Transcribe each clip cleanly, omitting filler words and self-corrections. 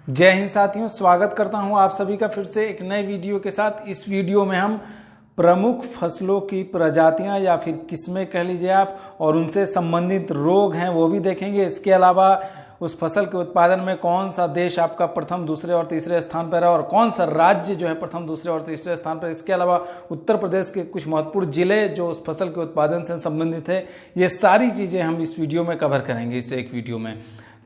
जय हिंद साथियों, स्वागत करता हूं आप सभी का फिर से एक नए वीडियो के साथ। इस वीडियो में हम प्रमुख फसलों की प्रजातियां या फिर किस्में कह लीजिए आप, और उनसे संबंधित रोग हैं वो भी देखेंगे। इसके अलावा उस फसल के उत्पादन में कौन सा देश आपका प्रथम, दूसरे और तीसरे स्थान पर है और कौन सा राज्य जो है प्रथम, दूसरे और तीसरे स्थान पर। इसके अलावा उत्तर प्रदेश के कुछ महत्वपूर्ण जिले जो उस फसल के उत्पादन से संबंधित है, ये सारी चीजें हम इस वीडियो में कवर करेंगे, इस एक वीडियो में।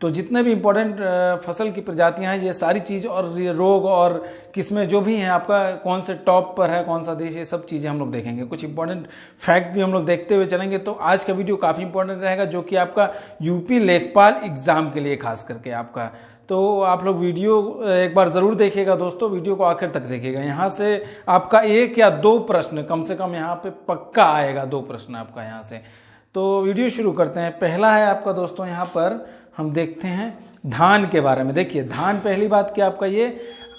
तो जितने भी इंपॉर्टेंट फसल की प्रजातियां हैं, ये सारी चीज और रोग और किस्में जो भी हैं, आपका कौन से टॉप पर है, कौन सा देश, ये सब चीजें हम लोग देखेंगे। कुछ इंपॉर्टेंट फैक्ट भी हम लोग देखते हुए चलेंगे। तो आज का वीडियो काफी इंपॉर्टेंट रहेगा, जो कि आपका यूपी लेखपाल एग्जाम के लिए खास करके आपका। तो आप लोग वीडियो एक बार जरूर देखिएगा दोस्तों, वीडियो को आखिर तक देखिएगा। यहाँ से आपका एक या दो प्रश्न कम से कम यहाँ पे पक्का आएगा, दो प्रश्न आपका यहाँ से। तो वीडियो शुरू करते हैं। पहला है आपका दोस्तों, यहाँ पर हम देखते हैं धान के बारे में। देखिए, धान पहली बात कि आपका ये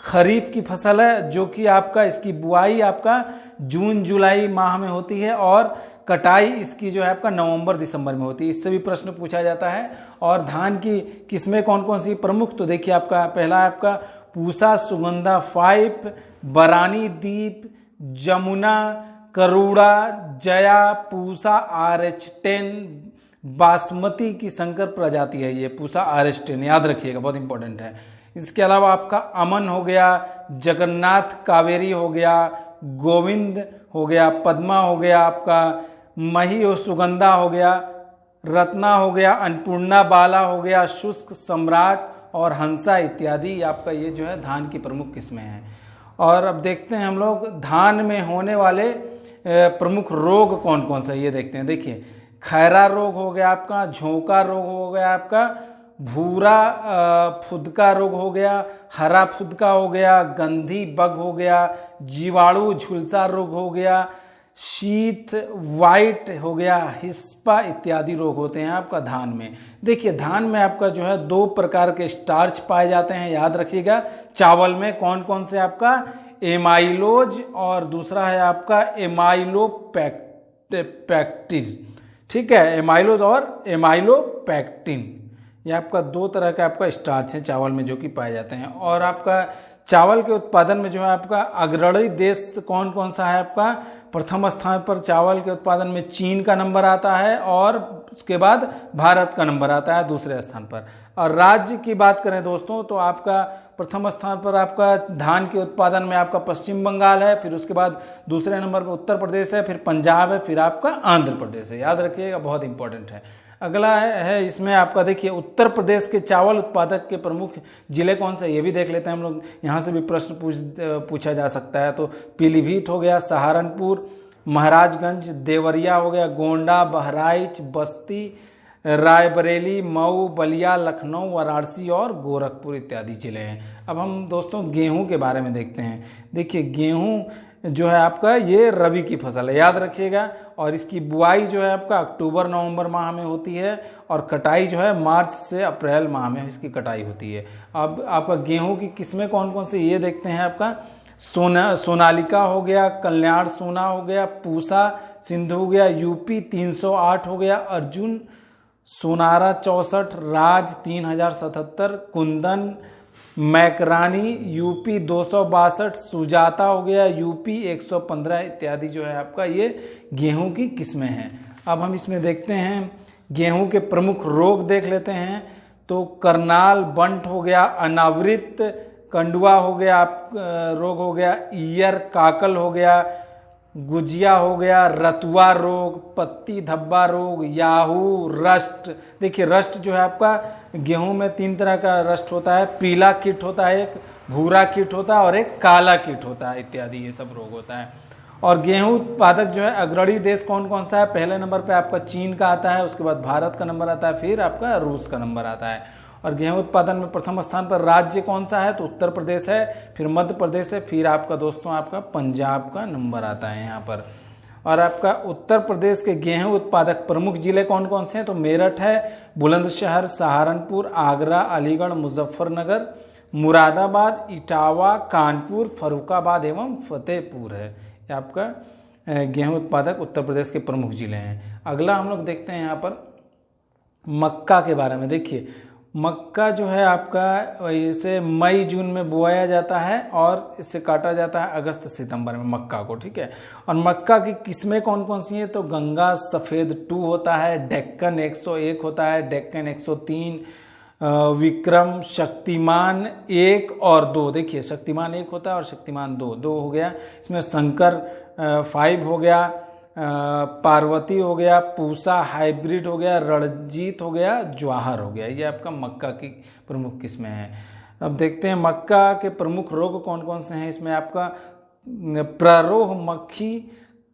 खरीफ की फसल है, जो कि आपका इसकी बुआई आपका जून जुलाई माह में होती है और कटाई इसकी जो है आपका नवंबर दिसंबर में होती है। इससे भी प्रश्न पूछा जाता है। और धान की किस्में कौन कौन सी प्रमुख, तो देखिए आपका पहला है आपका पूसा सुगंधा 5, बरानी दीप, जमुना, करूड़ा, जया, पूसा RH10, बासमती की संकर प्रजाति है ये पूसा RH10, याद रखिएगा, बहुत इंपॉर्टेंट है। इसके अलावा आपका अमन हो गया, जगन्नाथ कावेरी हो गया, गोविंद हो गया, पद्मा हो गया, आपका मही और सुगंधा हो गया, रत्ना हो गया, अन्नपूर्णा बाला हो गया, शुष्क सम्राट और हंसा इत्यादि आपका ये जो है धान की प्रमुख किस्में हैं। और अब देखते हैं हम लोग धान में होने वाले प्रमुख रोग कौन कौन से, ये देखते हैं। देखिए, खैरा रोग हो गया आपका, झोंका रोग हो गया आपका, भूरा फुदका रोग हो गया, हरा फुदका हो गया, गंधी बग हो गया, जीवाणु झुलसा रोग हो गया, शीत वाइट हो गया, हिस्पा इत्यादि रोग होते हैं आपका धान में। देखिए, धान में आपका जो है दो प्रकार के स्टार्च पाए जाते हैं, याद रखिएगा। चावल में कौन कौन से, आपका एमाइलोज और दूसरा है आपका एमाइलोपेक्टिन, ठीक है, एमाइलोज और एमाइलोपेक्टिन। ये आपका दो तरह का आपका स्टार्च है चावल में जो कि पाए जाते हैं। और आपका चावल के उत्पादन में जो है आपका अग्रणी देश कौन कौन सा है, आपका प्रथम स्थान पर चावल के उत्पादन में चीन का नंबर आता है और उसके बाद भारत का नंबर आता है दूसरे स्थान पर। और राज्य की बात करें दोस्तों, तो आपका प्रथम स्थान पर आपका धान के उत्पादन में आपका पश्चिम बंगाल है, फिर उसके बाद दूसरे नंबर पर उत्तर प्रदेश है, फिर पंजाब है, फिर आपका आंध्र प्रदेश है, याद रखिएगा, बहुत इंपॉर्टेंट है। अगला है इसमें आपका, देखिए उत्तर प्रदेश के चावल उत्पादक के प्रमुख जिले कौन से, ये भी देख लेते हैं हम लोग। यहाँ से भी प्रश्न पूछा जा सकता है। तो पीलीभीत हो गया, सहारनपुर, महाराजगंज, देवरिया हो गया, गोंडा, बहराइच, बस्ती, रायबरेली, मऊ, बलिया, लखनऊ, वाराणसी और गोरखपुर इत्यादि जिले हैं। अब हम दोस्तों गेहूं के बारे में देखते हैं। देखिए, गेहूं जो है आपका ये रबी की फसल है, याद रखिएगा। और इसकी बुआई जो है आपका अक्टूबर नवंबर माह में होती है और कटाई जो है मार्च से अप्रैल माह में इसकी कटाई होती है। अब आपका गेहूं की किस्में कौन कौन सी, ये देखते हैं। आपका सोनालिका हो गया, कल्याण सोना हो गया, पूसा सिंधु हो गया, यूपी 308 हो गया, अर्जुन सोनारा 64, राज 3077, कुंदन मैकरानी यूपी 262, सुजाता हो गया यूपी 115 इत्यादि जो है आपका ये गेहूं की किस्में हैं। अब हम इसमें देखते हैं गेहूं के प्रमुख रोग देख लेते हैं। तो करनाल बंट हो गया, अनावृत कंडुआ हो गया, रोग हो गया, ईयर काकल हो गया, गुजिया हो गया, रतुआ रोग, पत्ती धब्बा रोग, याहू, रस्ट। देखिए, रस्ट जो है आपका गेहूं में तीन तरह का रस्ट होता है, पीला कीट होता है, एक भूरा कीट होता है और एक काला कीट होता है इत्यादि, ये सब रोग होता है। और गेहूं उत्पादक जो है अग्रणी देश कौन कौन सा है, पहले नंबर पे आपका चीन का आता है, उसके बाद भारत का नंबर आता है, फिर आपका रूस का नंबर आता है। और गेहूं उत्पादन में प्रथम स्थान पर राज्य कौन सा है, तो उत्तर प्रदेश है, फिर मध्य प्रदेश है, फिर आपका दोस्तों आपका पंजाब का नंबर आता है यहाँ पर। और आपका उत्तर प्रदेश के गेहूं उत्पादक प्रमुख जिले कौन कौन से हैं, तो मेरठ है, बुलंदशहर, सहारनपुर, आगरा, अलीगढ़, मुजफ्फरनगर, मुरादाबाद, इटावा, कानपुर, फर्रुखाबाद एवं फतेहपुर है। ये आपका गेहूं उत्पादक उत्तर प्रदेश के प्रमुख जिले हैं। अगला हम लोग देखते हैं यहाँ पर मक्का के बारे में। देखिए, मक्का जो है आपका इसे मई जून में बोया जाता है और इसे काटा जाता है अगस्त सितंबर में मक्का को, ठीक है। और मक्का की किस्में कौन कौन सी हैं, तो गंगा सफ़ेद 2 होता है, डेक्कन 101 होता है, डेक्कन 103, विक्रम, शक्तिमान 1 और 2। देखिए शक्तिमान 1 होता है और शक्तिमान 2 हो गया। इसमें शंकर 5 हो गया, पार्वती हो गया, पूसा हाइब्रिड हो गया, रणजीत हो गया, जवाहर हो गया। ये आपका मक्का की प्रमुख किस्में हैं। अब देखते हैं मक्का के प्रमुख रोग कौन कौन से हैं। इसमें आपका प्ररोह मक्खी,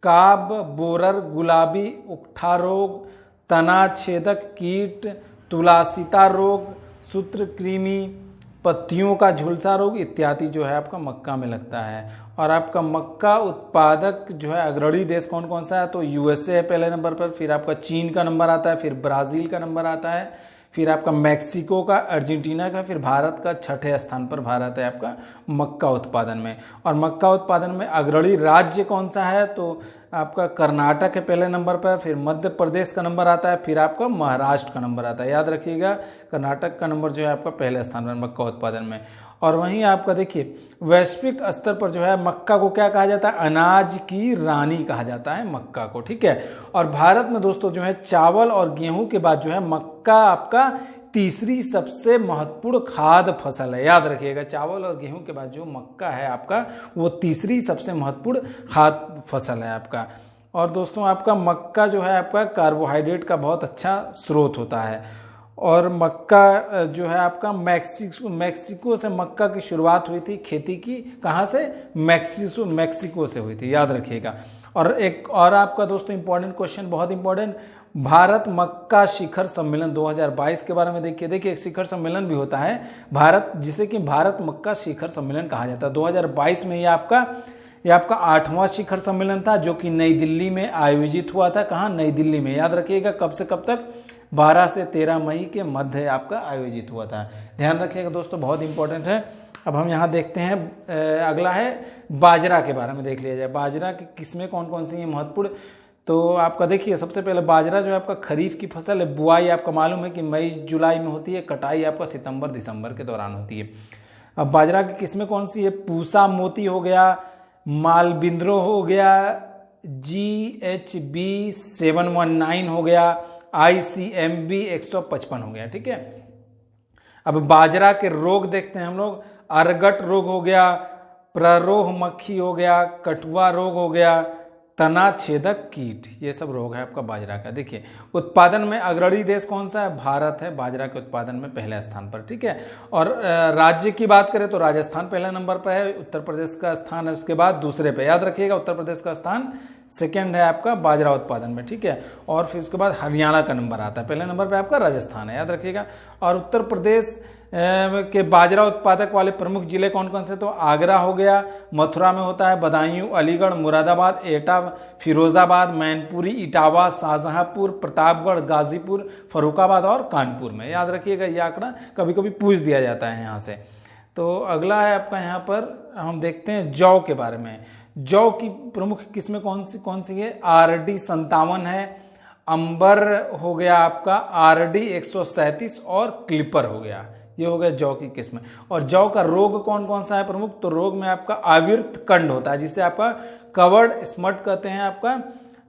काब, बोरर, गुलाबी उकठा रोग, तना छेदक कीट, तुलासिता रोग, सूत्रकृमि, पत्तियों का झुलसा रोग इत्यादि जो है आपका मक्का में लगता है। और आपका मक्का उत्पादक जो है अग्रणी देश कौन कौन सा है, तो यूएसए है पहले नंबर पर, फिर आपका चीन का नंबर आता है, फिर ब्राजील का नंबर आता है, फिर आपका मैक्सिको का, अर्जेंटीना का, फिर भारत का 6ठे स्थान पर भारत है आपका मक्का उत्पादन में। और मक्का उत्पादन में अग्रणी राज्य कौन सा है, तो आपका कर्नाटक है पहले नंबर पर, फिर मध्य प्रदेश का नंबर आता है, फिर आपका महाराष्ट्र का नंबर आता है। याद रखिएगा कर्नाटक का नंबर जो है आपका पहले स्थान पर मक्का उत्पादन में। और वहीं आपका देखिए वैश्विक स्तर पर जो है मक्का को क्या कहा जाता है, अनाज की रानी कहा जाता है मक्का को, ठीक है। और भारत में दोस्तों जो है चावल और गेहूं के बाद जो है मक्का आपका तीसरी सबसे महत्वपूर्ण खाद्य फसल है। याद रखिएगा चावल और गेहूं के बाद जो मक्का है आपका वो तीसरी सबसे महत्वपूर्ण खाद्य फसल है आपका। और दोस्तों आपका मक्का जो है आपका कार्बोहाइड्रेट का बहुत अच्छा स्रोत होता है। और मक्का जो है आपका मैक्सिको से मक्का की शुरुआत हुई थी खेती की, कहाँ से, मैक्सिको से हुई थी, याद रखिएगा। और एक और आपका दोस्तों इंपॉर्टेंट क्वेश्चन, बहुत इंपॉर्टेंट, भारत मक्का शिखर सम्मेलन 2022 के बारे में देखिए एक शिखर सम्मेलन भी होता है भारत, जिसे कि भारत मक्का शिखर सम्मेलन कहा जाता है। 2022 में ये आपका 8वां शिखर सम्मेलन था जो कि नई दिल्ली में आयोजित हुआ था। कहाँ, नई दिल्ली में। याद रखिएगा कब से कब तक, 12 से 13 मई के मध्य आपका आयोजित हुआ था। ध्यान रखिएगा दोस्तों बहुत इंपॉर्टेंट है। अब हम यहाँ देखते हैं अगला है बाजरा के बारे में देख लिया जाए। बाजरा की किस्में कौन कौन सी हैं महत्वपूर्ण, तो आपका देखिए सबसे पहले बाजरा जो है आपका खरीफ की फसल है। बुआई आपका मालूम है कि मई जुलाई में होती है, कटाई आपका सितंबर दिसंबर के दौरान होती है। अब बाजरा की किस्में कौन सी है, पूसा मोती हो गया, मालबिंद्रो हो गया, GHB 719 हो गया, ICMB 155 हो गया, ठीक है। अब बाजरा के रोग देखते हैं हम लोग, अरगट रोग हो गया, प्ररोह मक्खी हो गया, कटुआ रोग हो गया, तना छेदक कीट, ये सब रोग है आपका बाजरा का। देखिए उत्पादन में अग्रणी देश कौन सा है, भारत है बाजरा के उत्पादन में पहले स्थान पर, ठीक है। और राज्य की बात करें तो राजस्थान पहले नंबर पर है, उत्तर प्रदेश का स्थान है उसके बाद दूसरे पे। याद रखिएगा उत्तर प्रदेश का स्थान सेकंड है आपका बाजरा उत्पादन में, ठीक है। और फिर उसके बाद हरियाणा का नंबर आता है, पहले नंबर पे आपका राजस्थान है, याद रखिएगा। और उत्तर प्रदेश के बाजरा उत्पादक वाले प्रमुख जिले कौन कौन से, तो आगरा हो गया, मथुरा में होता है, बदायूं, अलीगढ़, मुरादाबाद, एटा, फिरोजाबाद, मैनपुरी, इटावा, शाहजहांपुर, प्रतापगढ़, गाजीपुर, फर्रुखाबाद और कानपुर में। याद रखिएगा ये आंकड़ा कभी कभी पूछ दिया जाता है यहाँ से। तो अगला है आपका यहाँ पर हम देखते हैं जौ के बारे में। जौ की प्रमुख किस्में कौन सी है, RD 57 है, अंबर हो गया आपका, RD 137 और क्लिपर हो गया। ये हो गया जौ की किस्म। और जौ का रोग कौन कौन सा है प्रमुख, तो रोग में आपका आविर्त कंड होता है जिसे आपका कवर्ड स्मट कहते हैं आपका,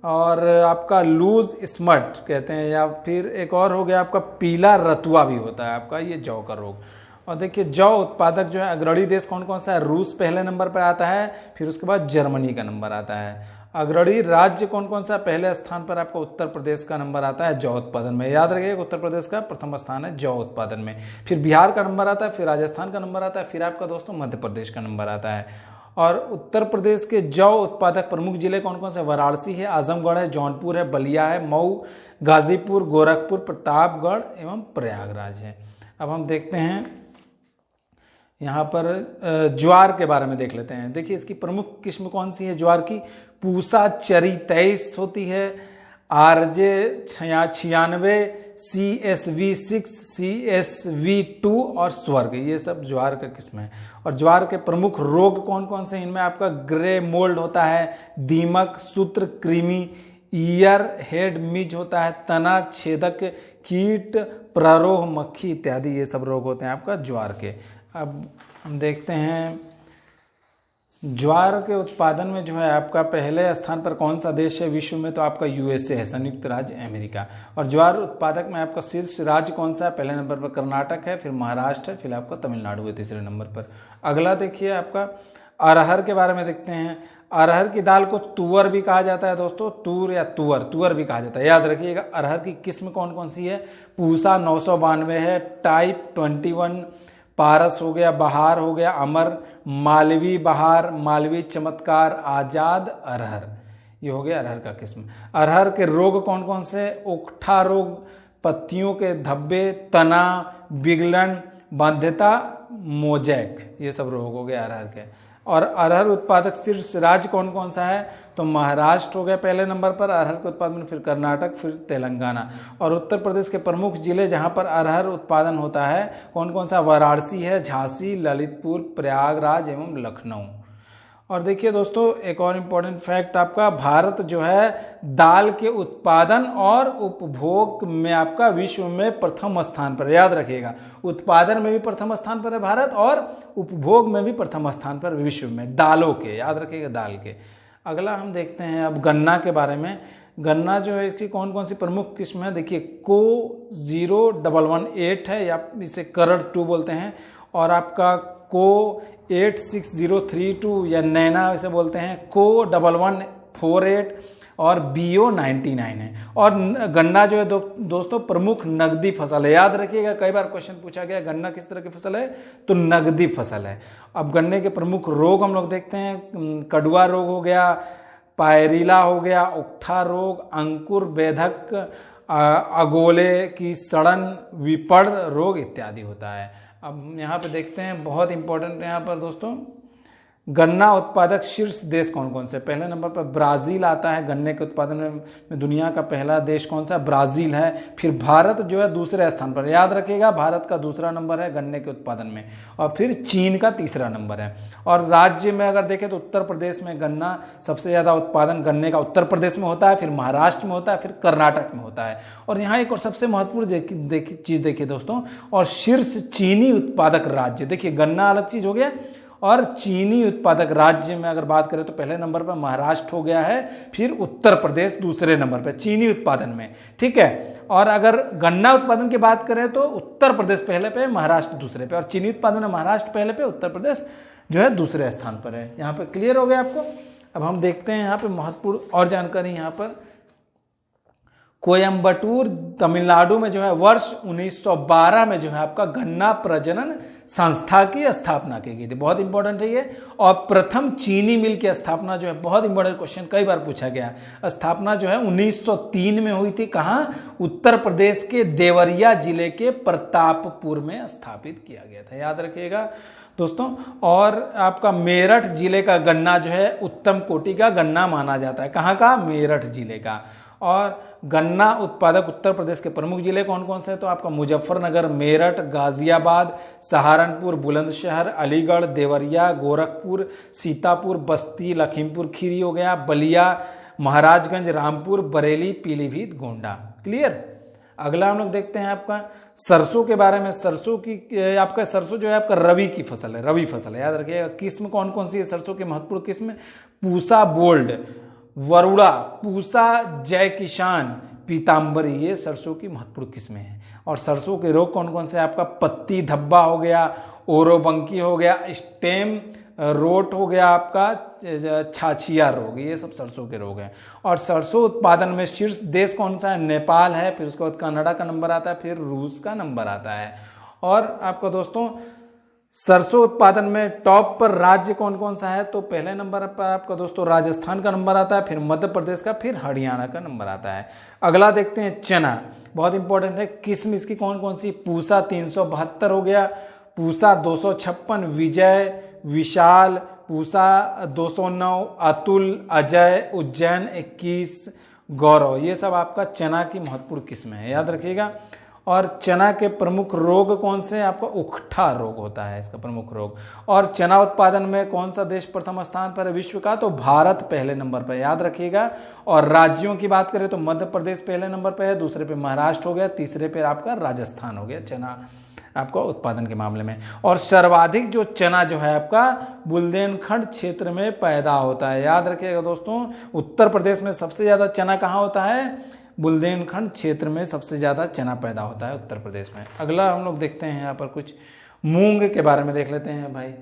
और आपका लूज स्मट कहते हैं, या फिर एक और हो गया आपका पीला रतुआ भी होता है आपका, ये जौ का रोग। और देखिए जौ उत्पादक जो है अग्रणी देश कौन कौन सा है, रूस पहले नंबर पर आता है, फिर उसके बाद जर्मनी का नंबर आता है। अग्रणी राज्य कौन कौन सा, पहले स्थान पर आपका उत्तर प्रदेश का नंबर आता है जौ उत्पादन में। याद रखिएगा उत्तर प्रदेश का प्रथम स्थान है जौ उत्पादन में, फिर बिहार का नंबर आता है, फिर राजस्थान का नंबर आता है, फिर आपका दोस्तों मध्य प्रदेश का नंबर आता है। और उत्तर प्रदेश के जौ उत्पादक प्रमुख जिले कौन कौन से, वाराणसी है, आजमगढ़ है, जौनपुर है, बलिया है, मऊ, गाजीपुर, गोरखपुर, प्रतापगढ़ एवं प्रयागराज है। अब हम देखते हैं यहाँ पर ज्वार के बारे में देख लेते हैं। देखिए इसकी प्रमुख किस्म कौन सी है ज्वार की, पूसा चरी 23 होती है, RJ 96, CSV 6, CSV 2 और स्वर्ग, ये सब ज्वार का किस्म है। और ज्वार के प्रमुख रोग कौन कौन से, इनमें आपका ग्रे मोल्ड होता है, दीमक, सूत्रकृमि, ईयर हेड मिज होता है, तना छेदक कीट, प्ररोह, मक्खी इत्यादि ये सब रोग होते हैं आपका ज्वार के। अब हम देखते हैं ज्वार के उत्पादन में जो है आपका पहले स्थान पर कौन सा देश है विश्व में, तो आपका यूएसए है, संयुक्त राज्य अमेरिका। और ज्वार उत्पादक में आपका शीर्ष राज्य कौन सा है, पहले नंबर पर कर्नाटक है, फिर महाराष्ट्र है, फिर आपका तमिलनाडु है तीसरे नंबर पर। अगला देखिए आपका अरहर के बारे में देखते हैं। अरहर की दाल को तुअर भी कहा जाता है दोस्तों, तूर या तुअर भी कहा जाता है, याद रखिएगा। अरहर की किस्म कौन कौन सी है, पूसा 992 है, टाइप 21, पारस हो गया, बहार हो गया, अमर, मालवी बहार, मालवी चमत्कार, आजाद, अरहर, ये हो गया अरहर का किस्म। अरहर के रोग कौन कौन से, उकठा रोग, पत्तियों के धब्बे, तना, विगलन, बाध्यता, मोजैक, ये सब रोग हो गए अरहर के। और अरहर उत्पादक शीर्ष राज्य कौन कौन सा है, तो महाराष्ट्र हो गया पहले नंबर पर अरहर के उत्पादन में, फिर कर्नाटक, फिर तेलंगाना। और उत्तर प्रदेश के प्रमुख जिले जहां पर अरहर उत्पादन होता है कौन कौन सा, वाराणसी है, झांसी, ललितपुर, प्रयागराज एवं लखनऊ। और देखिए दोस्तों एक और इम्पोर्टेंट फैक्ट आपका, भारत जो है दाल के उत्पादन और उपभोग में आपका विश्व में प्रथम स्थान पर, याद रखिएगा, उत्पादन में भी प्रथम स्थान पर है भारत और उपभोग में भी प्रथम स्थान पर विश्व में, दालों के, याद रखिएगा दाल के। अगला हम देखते हैं अब गन्ना के बारे में। गन्ना जो है इसकी कौन कौन सी प्रमुख किस्म है, देखिए को 0118 है या इसे करड़ 2 बोलते हैं, और आपका को 86032 या नैना इसे बोलते हैं, को 1148 और BO 99 है। और गन्ना जो है दोस्तों प्रमुख नगदी फसल है, याद रखिएगा, कई बार क्वेश्चन पूछा गया गन्ना किस तरह की फसल है, तो नगदी फसल है। अब गन्ने के प्रमुख रोग हम लोग देखते हैं, कड़ुआ रोग हो गया, पायरीला हो गया, उकठा रोग, अंकुर बेधक, अगोले की सड़न, विपड़ रोग इत्यादि होता है। अब यहाँ पे देखते हैं बहुत इंपॉर्टेंट यहाँ पर दोस्तों, गन्ना उत्पादक शीर्ष देश कौन कौन से, पहले नंबर पर ब्राजील आता है, गन्ने के उत्पादन में दुनिया का पहला देश कौन सा, ब्राजील है। फिर भारत जो है दूसरे स्थान पर, याद रखिएगा भारत का दूसरा नंबर है गन्ने के उत्पादन में, और फिर चीन का तीसरा नंबर है। और राज्य में अगर देखें तो उत्तर प्रदेश में गन्ना सबसे ज्यादा उत्पादन गन्ने का उत्तर प्रदेश में होता है, फिर महाराष्ट्र में होता है, फिर कर्नाटक में होता है। और यहाँ एक और सबसे महत्वपूर्ण चीज देखिए दोस्तों, और शीर्ष चीनी उत्पादक राज्य, देखिए गन्ना अलग चीज हो गया, और चीनी उत्पादक राज्य में अगर बात करें तो पहले नंबर पर महाराष्ट्र हो गया है, फिर उत्तर प्रदेश दूसरे नंबर पर चीनी उत्पादन में, ठीक है। और अगर गन्ना उत्पादन की बात करें तो उत्तर प्रदेश पहले पे, महाराष्ट्र दूसरे पे, और चीनी उत्पादन में महाराष्ट्र पहले पे, उत्तर प्रदेश जो है दूसरे स्थान पर है। यहाँ पे क्लियर हो गया आपको। अब हम देखते हैं यहाँ पे महत्वपूर्ण और जानकारी, यहाँ पर कोयम्बटूर तमिलनाडु में जो है वर्ष 1912 में जो है आपका गन्ना प्रजनन संस्था की स्थापना की गई थी, बहुत इंपॉर्टेंट है ये। और प्रथम चीनी मिल की स्थापना जो है, बहुत इंपॉर्टेंट क्वेश्चन कई बार पूछा गया, स्थापना जो है 1903 में हुई थी, कहाँ, उत्तर प्रदेश के देवरिया जिले के प्रतापपुर में स्थापित किया गया था, याद रखिएगा दोस्तों। और आपका मेरठ जिले का गन्ना जो है उत्तम कोटि का गन्ना माना जाता है, कहाँ का, मेरठ जिले का। और गन्ना उत्पादक उत्तर प्रदेश के प्रमुख जिले कौन कौन से हैं, तो आपका मुजफ्फरनगर, मेरठ, गाजियाबाद, सहारनपुर, बुलंदशहर, अलीगढ़, देवरिया, गोरखपुर, सीतापुर, बस्ती, लखीमपुर खीरी हो गया, बलिया, महाराजगंज, रामपुर, बरेली, पीलीभीत, गोंडा। क्लियर। अगला हम लोग देखते हैं आपका सरसों के बारे में। सरसों की आपका सरसों जो है आपका रवि की फसल है, रवि फसल है, याद रखिएगा। किस्म कौन कौन सी है सरसों की महत्वपूर्ण किस्म, पूसा बोल्ड, वरुड़ा, पूसा, जय किसान, पीताम्बरी, ये सरसों की महत्वपूर्ण किस्में हैं। और सरसों के रोग कौन कौन से, आपका पत्ती धब्बा हो गया, ओरोबंकी हो गया, स्टेम रोट हो गया, आपका छाछिया रोग, ये सब सरसों के रोग हैं। और सरसों उत्पादन में शीर्ष देश कौन सा है, नेपाल है, फिर उसके बाद कनाडा का नंबर आता है, फिर रूस का नंबर आता है। और आपका दोस्तों सरसों उत्पादन में टॉप पर राज्य कौन कौन सा है, तो पहले नंबर पर आपका दोस्तों राजस्थान का नंबर आता है, फिर मध्य प्रदेश का, फिर हरियाणा का नंबर आता है। अगला देखते हैं चना, बहुत इंपॉर्टेंट है। किस्म इसकी कौन कौन सी, पूसा 372 हो गया, पूसा 256, विजय, विशाल, पूसा 209, अतुल, अजय, उज्जैन 21, गौरव, ये सब आपका चना की महत्वपूर्ण किस्म है, याद रखिएगा। और चना के प्रमुख रोग कौन से? आपका उकठा रोग होता है इसका प्रमुख रोग। और चना उत्पादन में कौन सा देश प्रथम स्थान पर है विश्व का? तो भारत पहले नंबर पर, याद रखिएगा। और राज्यों की बात करें तो मध्य प्रदेश पहले नंबर पर है, दूसरे पे महाराष्ट्र हो गया, तीसरे पे आपका राजस्थान हो गया चना आपका उत्पादन के मामले में। और सर्वाधिक जो चना जो है आपका बुंदेलखंड क्षेत्र में पैदा होता है, याद रखिएगा दोस्तों। उत्तर प्रदेश में सबसे ज्यादा चना कहाँ होता है? बुंदेलखंड क्षेत्र में सबसे ज्यादा चना पैदा होता है उत्तर प्रदेश में। अगला हम लोग देखते हैं यहाँ पर कुछ मूंग के बारे में देख लेते हैं भाई।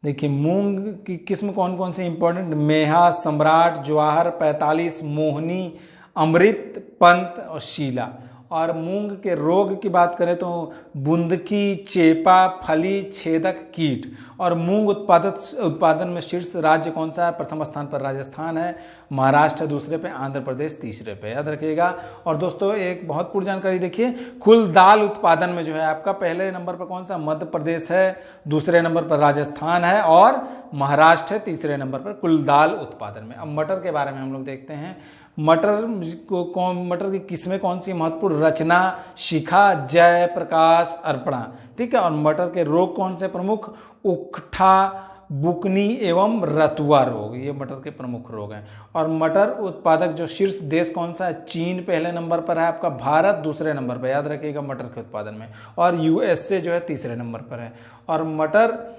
देखिए मूंग की किस्म कौन कौन सी इंपॉर्टेंट? मेहा, सम्राट, जवाहर, 45, मोहनी, अमृत, पंत और शीला। और मूंग के रोग की बात करें तो बुंदकी, चेपा, फली छेदक कीट। और मूंग उत्पादन में शीर्ष राज्य कौन सा है? प्रथम स्थान पर राजस्थान है, महाराष्ट्र दूसरे पे, आंध्र प्रदेश तीसरे पे, याद रखिएगा। और दोस्तों एक बहुत पूर्ण जानकारी देखिए, कुल दाल उत्पादन में जो है आपका पहले नंबर पर कौन सा? मध्य प्रदेश है, दूसरे नंबर पर राजस्थान है और महाराष्ट्र है तीसरे नंबर पर कुल दाल उत्पादन में। अब मटर के बारे में हम लोग देखते हैं। मटर की किस्में कौन सी महत्वपूर्ण? रचना, शिखा, जय, प्रकाश, अर्पणा, ठीक है। और मटर के रोग कौन से प्रमुख? उकठा, बुकनी एवं रतुआ रोग, ये मटर के प्रमुख रोग हैं। और मटर उत्पादक जो शीर्ष देश कौन सा है? चीन पहले नंबर पर है आपका, भारत दूसरे नंबर पर, याद रखिएगा मटर के उत्पादन में। और यूएसए जो है तीसरे नंबर पर है। और मटर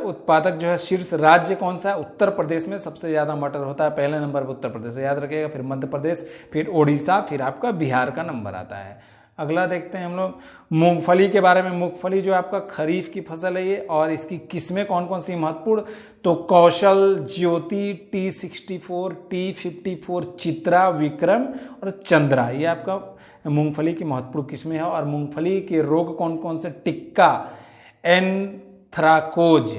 उत्पादक जो है शीर्ष राज्य कौन सा है? उत्तर प्रदेश में सबसे ज्यादा मटर होता है, पहले नंबर पर उत्तर प्रदेश, याद रखिएगा। फिर मध्य प्रदेश, फिर ओडिशा, फिर आपका बिहार का नंबर आता है। अगला देखते हैं हम लोग मूंगफली के बारे में। मूंगफली जो आपका खरीफ की फसल है ये, और इसकी किस्में कौन कौन सी महत्वपूर्ण? तो कौशल, ज्योति, T64, T54, चित्रा, विक्रम और चंद्रा, ये आपका मूंगफली की महत्वपूर्ण किस्में है। और मूंगफली के रोग कौन कौन से? टिक्का, एंथ्राकोज,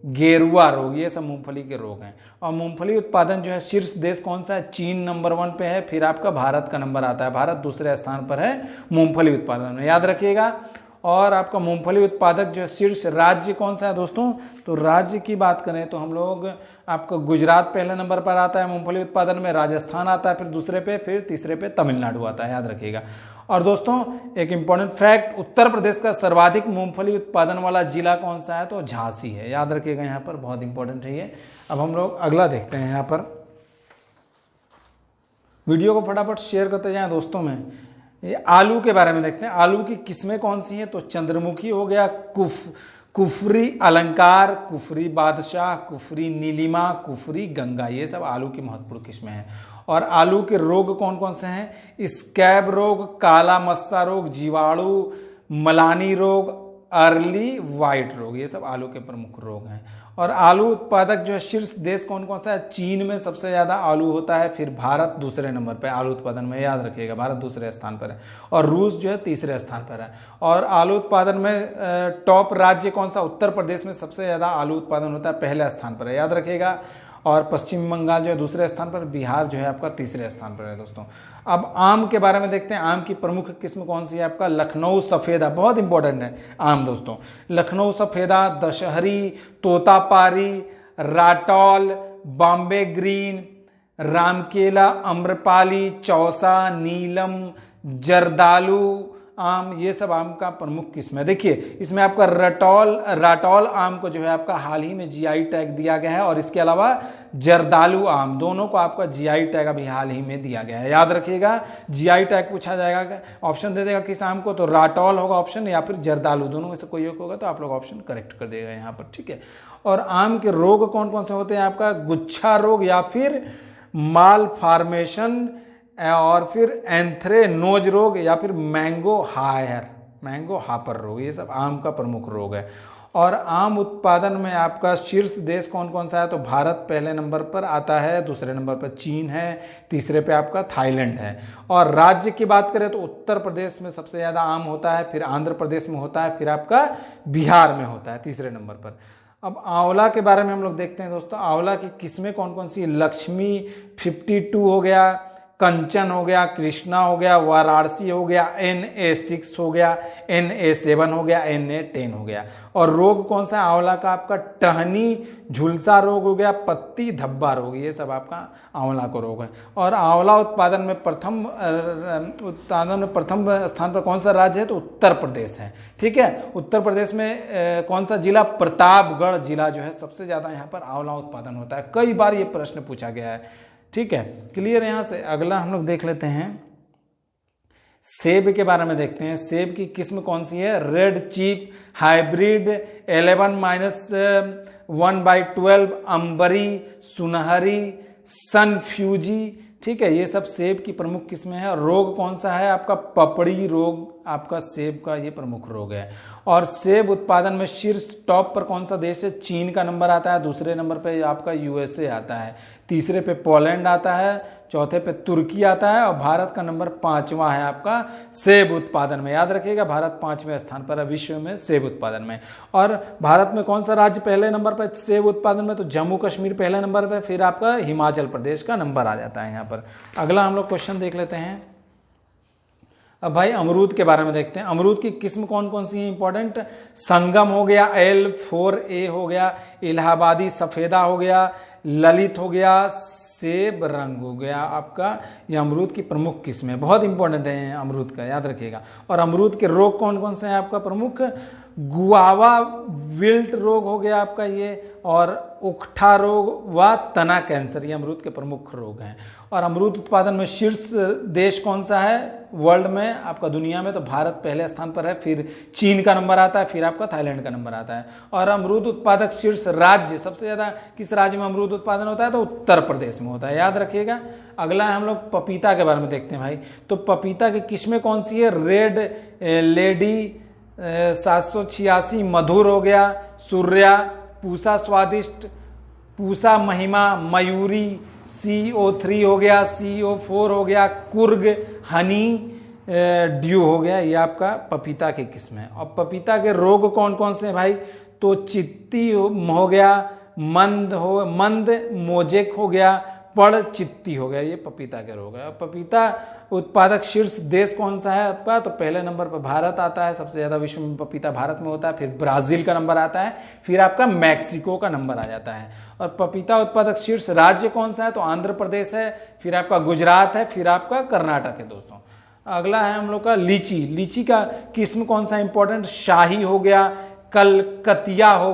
गेरुआ रोग, ये सब मूंगफली के रोग हैं। और मूंगफली उत्पादन जो है शीर्ष देश कौन सा है? चीन नंबर 1 पे है, फिर आपका भारत का नंबर आता है, भारत दूसरे स्थान पर है मूंगफली उत्पादन में, याद रखिएगा। और आपका मूंगफली उत्पादक जो है शीर्ष राज्य कौन सा है दोस्तों? तो राज्य की बात करें तो हम लोग आपका गुजरात पहले नंबर पर आता है मूंगफली उत्पादन में, राजस्थान आता है फिर दूसरे पे, फिर तीसरे पे तमिलनाडु आता है, याद रखिएगा। और दोस्तों एक इंपॉर्टेंट फैक्ट, उत्तर प्रदेश का सर्वाधिक मूंगफली उत्पादन वाला जिला कौन सा है? तो झांसी है, याद रखिएगा, यहाँ पर बहुत इंपॉर्टेंट है ये। अब हम लोग अगला देखते हैं। यहाँ पर वीडियो को फटाफट शेयर करते जाएं दोस्तों में। ये आलू के बारे में देखते हैं। आलू की किस्में कौन सी हैं? तो चंद्रमुखी हो गया, कुफरी अलंकार, कुफरी बादशाह, कुफरी नीलिमा, कुफरी गंगा, ये सब आलू की महत्वपूर्ण किस्में हैं। और आलू के रोग कौन कौन से हैं? स्कैब रोग, काला मस्सा रोग, जीवाणु, मलानी रोग, अर्ली व्हाइट रोग, ये सब आलू के प्रमुख रोग हैं। और आलू उत्पादक जो है शीर्ष देश कौन कौन सा है? चीन में सबसे ज्यादा आलू होता है, फिर भारत दूसरे नंबर पर आलू उत्पादन में, याद रखिएगा, भारत दूसरे स्थान पर है। और रूस जो है तीसरे स्थान पर है। और आलू उत्पादन में टॉप राज्य कौन सा? उत्तर प्रदेश में सबसे ज्यादा आलू उत्पादन होता है, पहले स्थान पर है, याद रखिएगा। और पश्चिम बंगाल जो है दूसरे स्थान पर, बिहार जो है आपका तीसरे स्थान पर है दोस्तों। अब आम के बारे में देखते हैं। आम की प्रमुख किस्म कौन सी है? आपका लखनऊ सफेदा, बहुत इंपॉर्टेंट है आम दोस्तों। लखनऊ सफेदा, दशहरी, तोतापारी, राटौल, बॉम्बे ग्रीन, रामकेला, आम्रपाली, चौसा, नीलम, जर्दालू आम, ये सब आम का प्रमुख किस्म है। देखिए इसमें आपका राटौल आम को जो है आपका हाल ही में जीआई टैग दिया गया है, और इसके अलावा जर्दालू आम, दोनों को आपका जीआई टैग अभी हाल ही में दिया गया है, याद रखिएगा। जीआई टैग पूछा जाएगा, ऑप्शन दे देगा किस आम को? तो राटौल होगा ऑप्शन, या फिर जर्दालू, दोनों में से कोई एक होगा, तो आप लोग ऑप्शन करेक्ट कर देगा यहाँ पर, ठीक है। और आम के रोग कौन कौन से होते हैं? आपका गुच्छा रोग, या फिर माल फॉर्मेशन, और फिर एंथ्रेनोज रोग, या फिर मैंगो हापर रोग, ये सब आम का प्रमुख रोग है। और आम उत्पादन में आपका शीर्ष देश कौन कौन सा है? तो भारत पहले नंबर पर आता है, दूसरे नंबर पर चीन है, तीसरे पे आपका थाईलैंड है। और राज्य की बात करें तो उत्तर प्रदेश में सबसे ज्यादा आम होता है, फिर आंध्र प्रदेश में होता है, फिर आपका बिहार में होता है तीसरे नंबर पर। अब आंवला के बारे में हम लोग देखते हैं दोस्तों। आंवला की किस्में कौन कौन सी? लक्ष्मी 52 हो गया, कंचन हो गया, कृष्णा हो गया, वाराणसी हो गया, Na6 हो गया, Na7 हो गया, Na10 हो गया। और रोग कौन सा है आंवला का? आपका टहनी झुलसा रोग हो गया, पत्ती धब्बा रोग, ये सब आपका आंवला को रोग है। और आंवला उत्पादन में प्रथम स्थान पर कौन सा राज्य है? तो उत्तर प्रदेश है। ठीक है, उत्तर प्रदेश में कौन सा जिला? प्रतापगढ़ जिला जो है सबसे ज्यादा यहाँ पर आंवला उत्पादन होता है। कई बार ये प्रश्न पूछा गया है। ठीक है, क्लियर। यहां से अगला हम लोग देख लेते हैं, सेब के बारे में देखते हैं। सेब की किस्म कौन सी है? रेड चीफ, हाइब्रिड, 11-1/12, अंबरी, सुनहरी, सनफ्यूजी। ठीक है, ये सब सेब की प्रमुख किस्में हैं। रोग कौन सा है आपका? पपड़ी रोग आपका सेब का ये प्रमुख रोग है। और सेब उत्पादन में शीर्ष टॉप पर कौन सा देश है? चीन का नंबर आता है, दूसरे नंबर पे आपका USA आता है, तीसरे पे पोलैंड आता है, चौथे पे तुर्की आता है, और भारत का नंबर 5वां है आपका सेब उत्पादन में। याद रखिएगा, भारत 5वें स्थान पर है विश्व में सेब उत्पादन में। और भारत में कौन सा राज्य पहले नंबर पर सेब उत्पादन में? तो जम्मू कश्मीर पहले नंबर पर, फिर आपका हिमाचल प्रदेश का नंबर आ जाता है यहाँ पर। अगला हम लोग क्वेश्चन देख लेते हैं। अब भाई अमरूद के बारे में देखते हैं। अमरूद की किस्म कौन कौन सी है इंपॉर्टेंट? संगम हो गया, L4A हो गया, इलाहाबादी सफेदा हो गया, ललित हो गया, सेब रंग हो गया आपका। ये अमरूद की प्रमुख किस्म है, बहुत इंपॉर्टेंट है अमरूद का, याद रखिएगा। और अमरूद के रोग कौन कौन से हैं आपका प्रमुख? गुआवा विल्ट रोग हो गया आपका ये, और उकठा रोग व तना कैंसर, ये अमरूद के प्रमुख रोग हैं। और अमरूद उत्पादन में शीर्ष देश कौन सा है वर्ल्ड में आपका, दुनिया में? तो भारत पहले स्थान पर है, फिर चीन का नंबर आता है, फिर आपका थाईलैंड का नंबर आता है। और अमरूद उत्पादक शीर्ष राज्य, सबसे ज्यादा किस राज्य में अमरूद उत्पादन होता है? तो उत्तर प्रदेश में होता है, याद रखिएगा। अगला हम लोग पपीता के बारे में देखते हैं भाई। तो पपीता की किस्में कौन सी है? रेड लेडी 786, मधुर हो गया, सूर्या, पूसा स्वादिष्ट, पूसा महिमा, मयूरी, CO3 हो गया, CO4 हो गया, कुर्ग, हनी ड्यू हो गया। ये आपका पपीता की किस्म है। और पपीता के रोग कौन कौन से हैं भाई? तो चित्ती हो गया, मंद मोजेक हो गया, पड़ चित्ती हो गया, ये पपीता के रोग है। पपीता उत्पादक शीर्ष देश कौन सा है आपका? तो पहले नंबर पर भारत आता है, सबसे ज्यादा विश्व में पपीता भारत में होता है, फिर ब्राजील का नंबर आता है, फिर आपका मैक्सिको का नंबर आ जाता है। और पपीता उत्पादक शीर्ष राज्य कौन सा है? तो आंध्र प्रदेश है, फिर आपका गुजरात है, फिर आपका कर्नाटक है दोस्तों। अगला है हम लोग का लीची। लीची का किस्म कौन सा इंपॉर्टेंट? शाही हो गया, कलकतिया हो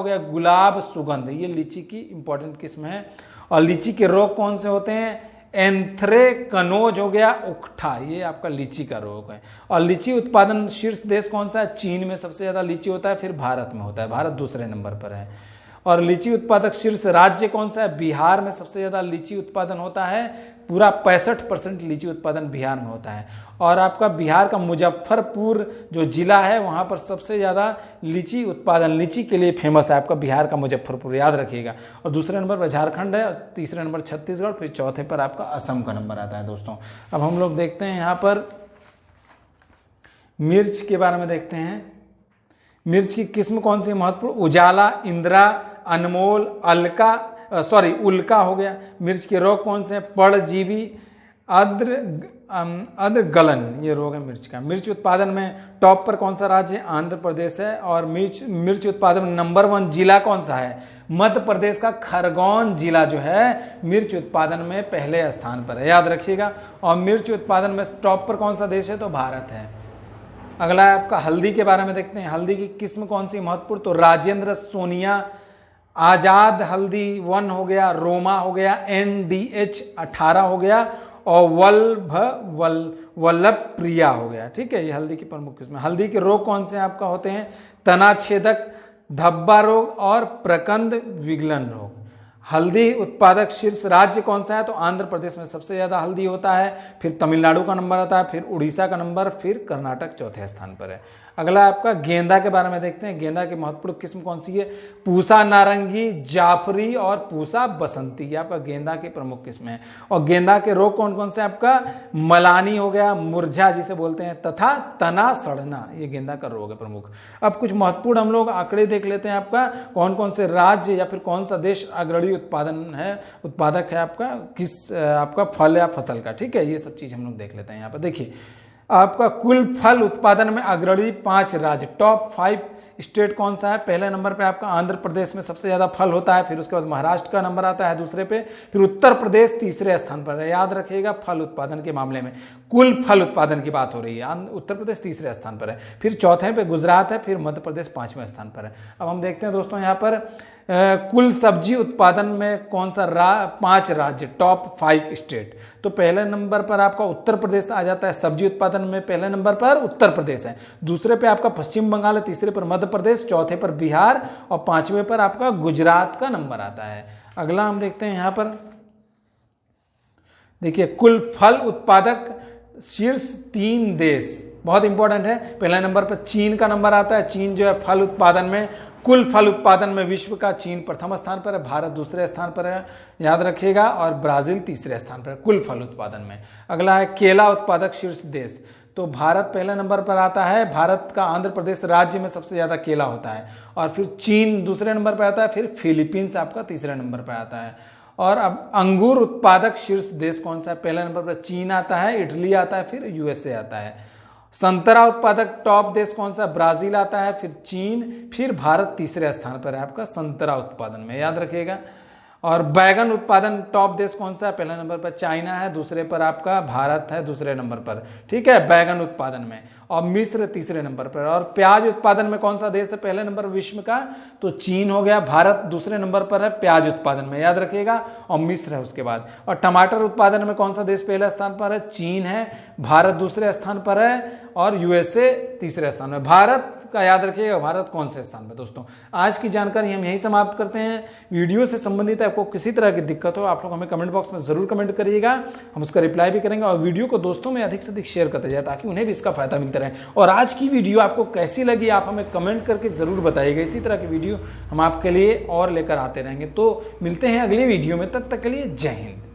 गया, गुलाब सुगंध, ये लीची की इंपॉर्टेंट किस्म है। और लीची के रोग कौन से होते हैं? एंथ्रेकनोज हो गया, उकठा, ये आपका लीची का रोग है। और लीची उत्पादन शीर्ष देश कौन सा है? चीन में सबसे ज्यादा लीची होता है, फिर भारत में होता है, भारत दूसरे नंबर पर है। और लीची उत्पादक शीर्ष राज्य कौन सा है? बिहार में सबसे ज्यादा लीची उत्पादन होता है, पूरा 65% लीची उत्पादन बिहार में होता है। और आपका बिहार का मुजफ्फरपुर जो जिला है वहां पर सबसे ज्यादा लीची उत्पादन, लीची के लिए फेमस है आपका बिहार का मुजफ्फरपुर, याद रखिएगा। और दूसरे नंबर पर झारखंड है, तीसरे नंबर छत्तीसगढ़, फिर चौथे पर आपका असम का नंबर आता है दोस्तों। अब हम लोग देखते हैं यहाँ पर मिर्च के बारे में देखते हैं। मिर्च की किस्म कौन सी महत्वपूर्ण? उजाला, इंदिरा, अनमोल, उल्का हो गया। मिर्च के रोग कौन से? परजीवी, अद्र गलन, ये रोग है मिर्च का। मिर्च उत्पादन में टॉप पर कौन सा राज्य है? आंध्र प्रदेश है। और मिर्च उत्पादन में नंबर 1 जिला कौन सा है? मध्य प्रदेश का खरगोन जिला जो है मिर्च उत्पादन में पहले स्थान पर है, याद रखिएगा। और मिर्च उत्पादन में टॉप पर कौन सा देश है? तो भारत है। अगला है आपका हल्दी के बारे में देखते हैं। हल्दी की किस्म कौन सी महत्वपूर्ण? तो राजेंद्र, सोनिया, आजाद हल्दी 1 हो गया, रोमा हो गया, NDH 18 हो गया, और वल्लभ प्रिया हो गया। ठीक है, ये हल्दी की प्रमुख किस्म है। हल्दी के रोग कौन से आपका होते हैं? तना छेदक, धब्बा रोग और प्रकंद विगलन रोग। हल्दी उत्पादक शीर्ष राज्य कौन सा है? तो आंध्र प्रदेश में सबसे ज्यादा हल्दी होता है, फिर तमिलनाडु का नंबर आता है, फिर उड़ीसा का नंबर, फिर कर्नाटक चौथे स्थान पर है। अगला आपका गेंदा के बारे में देखते हैं। गेंदा की महत्वपूर्ण किस्म कौन सी है? पूसा नारंगी, जाफरी और पूसा बसंती, ये आपका गेंदा की प्रमुख किस्म है। और गेंदा के रोग कौन कौन से? आपका मलानी हो गया, मुरझा जिसे बोलते हैं, तथा तना सड़ना, ये गेंदा का रोग है प्रमुख। अब कुछ महत्वपूर्ण हम लोग आंकड़े देख लेते हैं आपका, कौन कौन से राज्य या फिर कौन सा देश अग्रणी उत्पादक है आपका किस आपका फल या फसल का। ठीक है, ये सब चीज हम लोग देख लेते हैं। यहाँ पर देखिए आपका कुल फल उत्पादन में अग्रणी 5 राज्य, टॉप 5 स्टेट कौन सा है? पहले नंबर पे आपका आंध्र प्रदेश में सबसे ज्यादा फल होता है, फिर उसके बाद महाराष्ट्र का नंबर आता है दूसरे पे, फिर उत्तर प्रदेश तीसरे स्थान पर है। याद रखिएगा फल उत्पादन के मामले में कुल फल उत्पादन की बात हो रही है, उत्तर प्रदेश तीसरे स्थान पर है, फिर चौथे पे गुजरात है, फिर मध्य प्रदेश 5वें स्थान पर है। अब हम देखते हैं दोस्तों यहाँ पर कुल सब्जी उत्पादन में कौन सा 5 राज्य, टॉप 5 स्टेट। तो पहले नंबर पर आपका उत्तर प्रदेश आ जाता है, सब्जी उत्पादन में पहले नंबर पर उत्तर प्रदेश है, दूसरे पे आपका पश्चिम बंगाल है, तीसरे पर मध्य प्रदेश, चौथे पर बिहार और 5वें पर आपका गुजरात का नंबर आता है। अगला हम देखते हैं यहाँ पर, देखिए कुल फल उत्पादक शीर्ष 3 देश, बहुत इंपॉर्टेंट है। पहले नंबर पर चीन का नंबर आता है। चीन जो है फल उत्पादन में, कुल फल उत्पादन में विश्व का चीन प्रथम स्थान पर है, भारत दूसरे स्थान पर है, याद रखिएगा, और ब्राजील तीसरे स्थान पर है कुल फल उत्पादन में। अगला है केला उत्पादक शीर्ष देश, तो भारत पहले नंबर पर आता है। भारत का आंध्र प्रदेश राज्य में सबसे ज्यादा केला होता है, और फिर चीन दूसरे नंबर पर आता है, फिर फिलीपींस आपका तीसरे नंबर पर आता है। और अब अंगूर उत्पादक शीर्ष देश कौन सा है? पहले नंबर पर चीन आता है, इटली आता है, फिर यूएसए आता है। संतरा उत्पादक टॉप देश कौन सा? ब्राजील आता है, फिर चीन, फिर भारत तीसरे स्थान पर है आपका संतरा उत्पादन में, याद रखिएगा। और बैगन उत्पादन टॉप देश कौन सा है? पहले नंबर पर चाइना है, दूसरे पर आपका भारत है दूसरे नंबर पर, ठीक है, बैगन उत्पादन में, और मिस्र तीसरे नंबर पर। और प्याज उत्पादन में कौन सा देश है पहले नंबर विश्व का? तो चीन हो गया, भारत दूसरे नंबर पर है प्याज उत्पादन में, याद रखिएगा, और मिस्र है उसके बाद। और टमाटर उत्पादन में कौन सा देश पहले स्थान पर है? चीन है, भारत दूसरे स्थान पर है, और यूएसए तीसरे स्थान में। भारत का याद रखिएगा, भारत कौन से स्थान पर। दोस्तों आज की जानकारी हम यही समाप्त करते हैं। वीडियो से संबंधित आपको किसी तरह की दिक्कत हो, आप लोग हमें कमेंट बॉक्स में जरूर कमेंट करिएगा, हम उसका रिप्लाई भी करेंगे। और वीडियो को दोस्तों में अधिक से अधिक शेयर करते जाए ताकि उन्हें भी इसका फायदा मिलता रहे। और आज की वीडियो आपको कैसी लगी आप हमें कमेंट करके जरूर बताइएगा। इसी तरह की वीडियो हम आपके लिए और लेकर आते रहेंगे। तो मिलते हैं अगली वीडियो में, तब तक के लिए जय हिंद।